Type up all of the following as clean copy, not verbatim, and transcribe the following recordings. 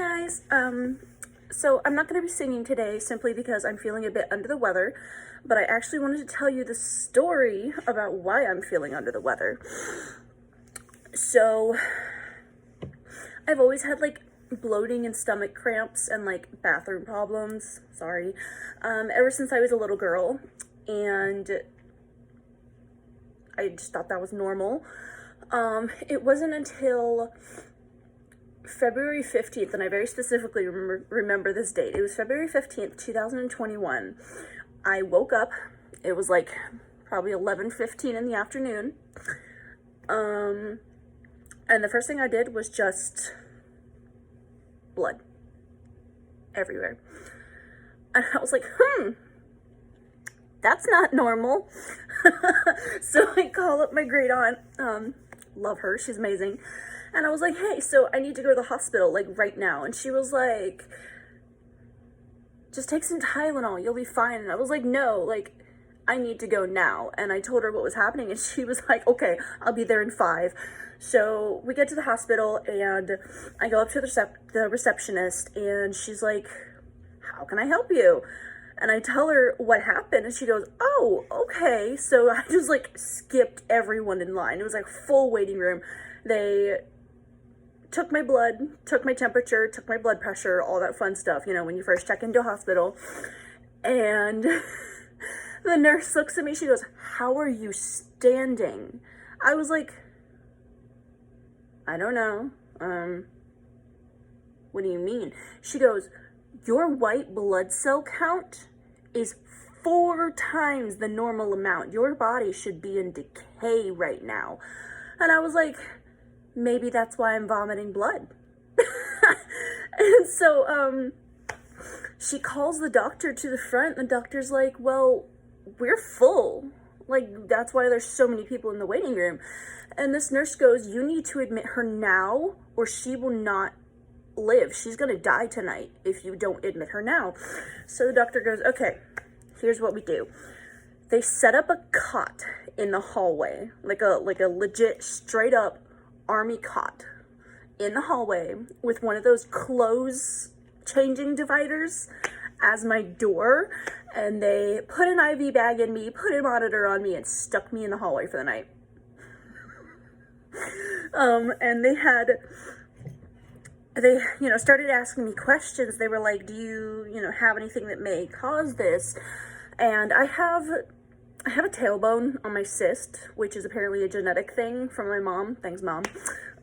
guys. So I'm not going to be singing today simply because I'm feeling a bit under the weather, but I actually wanted to tell you the story about why I'm feeling under the weather. So I've always had like bloating and stomach cramps and like bathroom problems, ever since I was a little girl, and I just thought that was normal. It wasn't until February 15th, and I very specifically remember this date. It was February 15th, 2021. I woke up. It was like probably 11:15 in the afternoon. And the first thing I did was just blood everywhere. And I was like, that's not normal. So I call up my great aunt. Love her. She's amazing. And I was like, hey, so I need to go to the hospital, like, right now. And she was like, just take some Tylenol, you'll be fine. And I was like, no, like, I need to go now. And I told her what was happening, and she was like, okay, I'll be there in 5. So we get to the hospital, and I go up to the receptionist, and she's like, how can I help you? And I tell her what happened, and she goes, oh, okay. So I just, like, skipped everyone in line. It was, like, full waiting room. They took my blood, took my temperature, took my blood pressure, all that fun stuff, you know, when you first check into a hospital. And the nurse looks at me, she goes, how are you standing? I was like, I don't know. What do you mean? She goes, your white blood cell count is 4 times the normal amount. Your body should be in decay right now. And I was like, maybe that's why I'm vomiting blood. And so, she calls the doctor to the front, and the doctor's like, well, we're full. Like, that's why there's so many people in the waiting room. And this nurse goes, you need to admit her now, or she will not live. She's gonna die tonight if you don't admit her now. So the doctor goes, okay, here's what we do. They set up a cot in the hallway, like a legit straight up army cot in the hallway with one of those clothes changing dividers as my door, and they put an IV bag in me, put a monitor on me, and stuck me in the hallway for the night. And they started asking me questions. They were like, do you have anything that may cause this? And I have a tailbone on my cyst, which is apparently a genetic thing from my mom. Thanks, Mom.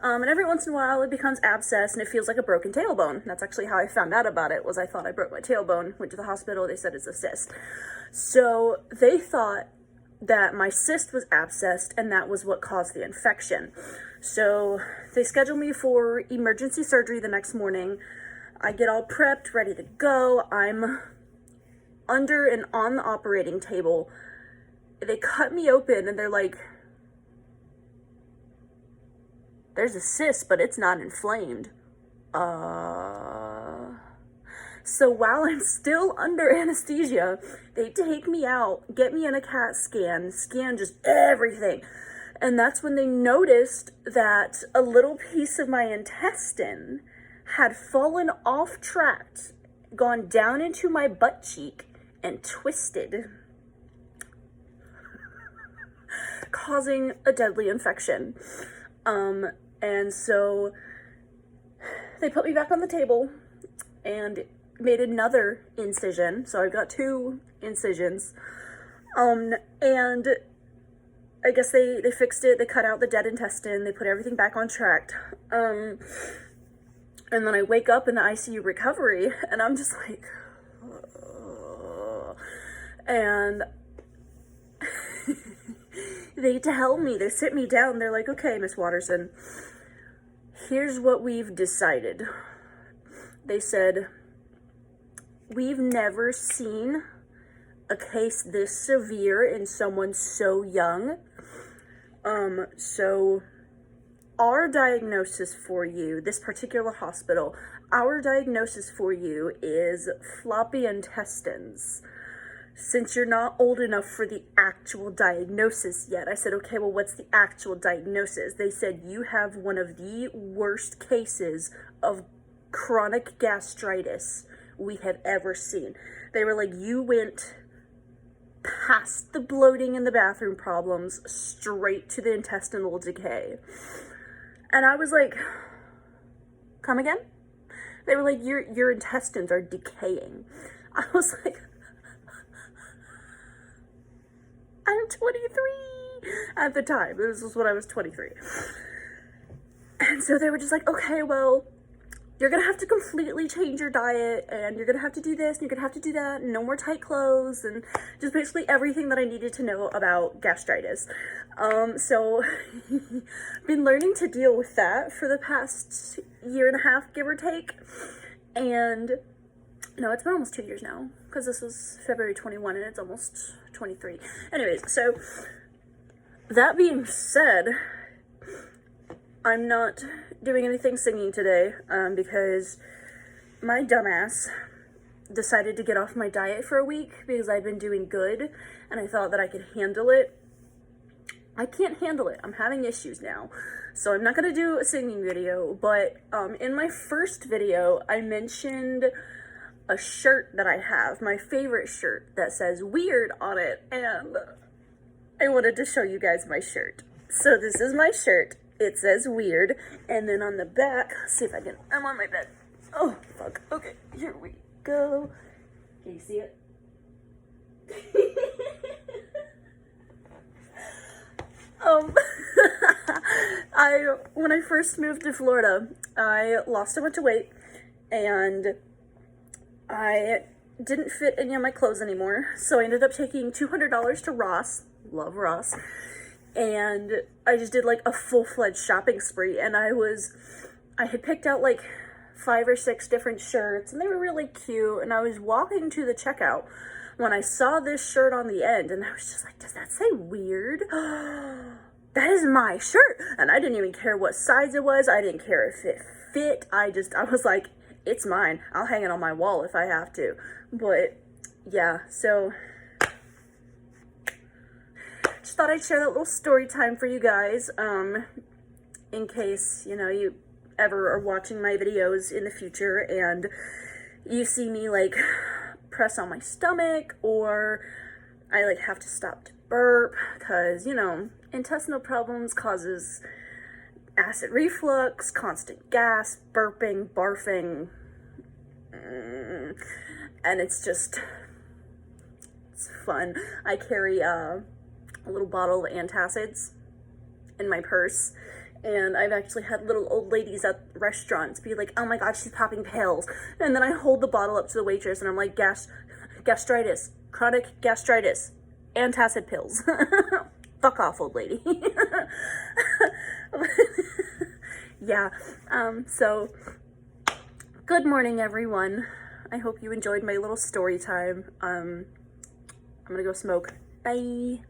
And every once in a while it becomes abscess and it feels like a broken tailbone. That's actually how I found out about it, was I thought I broke my tailbone. Went to the hospital, they said it's a cyst. So they thought that my cyst was abscessed and that was what caused the infection. So they scheduled me for emergency surgery the next morning. I get all prepped, ready to go. I'm under and on the operating table. They cut me open and they're like, there's a cyst, but it's not inflamed. So while I'm still under anesthesia, they take me out, get me in a CAT scan just everything. And that's when they noticed that a little piece of my intestine had fallen off track, gone down into my butt cheek, and twisted, causing a deadly infection. And so they put me back on the table and made another incision. So I've got 2 incisions. And I guess they fixed it. They cut out the dead intestine. They put everything back on track. And then I wake up in the ICU recovery, and I'm just like, ugh. And they tell me, they sit me down, they're like, okay, Miss Watterson, here's what we've decided. They said, we've never seen a case this severe in someone so young. So our diagnosis for you, this particular hospital, our diagnosis for you is floppy intestines. Since you're not old enough for the actual diagnosis yet. I said, okay, well, what's the actual diagnosis? They said, you have one of the worst cases of chronic gastritis we have ever seen. They were like, you went past the bloating and the bathroom problems straight to the intestinal decay. And I was like, come again? They were like, your intestines are decaying. I was like, I'm 23 at the time. This was when I was 23. And so they were just like, okay, well, you're going to have to completely change your diet, and you're going to have to do this, and you're going to have to do that, and no more tight clothes, and just basically everything that I needed to know about gastritis. So been learning to deal with that for the past year and a half, give or take. And no, it's been almost 2 years now, because this was February 21, and it's almost 23. Anyways, so that being said, I'm not doing anything singing today, because my dumbass decided to get off my diet for a week because I've been doing good and I thought that I could handle it. I can't handle it. I'm having issues now. So I'm not going to do a singing video, but in my first video, I mentioned a shirt that I have, my favorite shirt that says weird on it, and I wanted to show you guys my shirt. So this is my shirt. It says weird, and then on the back, let's see if I can, I'm on my bed. Oh, fuck. Okay, here we go. Can you see it? When I first moved to Florida, I lost a bunch of weight, and I didn't fit any of my clothes anymore, so I ended up taking $200 to Ross. Love Ross. And I just did like a full-fledged shopping spree, and I had picked out like 5 or 6 different shirts, and they were really cute, and I was walking to the checkout when I saw this shirt on the end, and I was just like, does that say weird? That is my shirt. And I didn't even care what size it was. I didn't care if it fit. I was like, it's mine. I'll hang it on my wall if I have to. But yeah, so just thought I'd share that little story time for you guys, in case, you know, you ever are watching my videos in the future and you see me like press on my stomach, or I like have to stop to burp, because, you know, intestinal problems causes acid reflux, constant gas, burping, barfing, and it's fun. I carry a little bottle of antacids in my purse, and I've actually had little old ladies at restaurants be like, oh my god, she's popping pills, and then I hold the bottle up to the waitress and I'm like, gastritis, chronic gastritis, antacid pills. Fuck off, old lady. Yeah, so good morning, everyone. I hope you enjoyed my little story time. I'm gonna go smoke. Bye.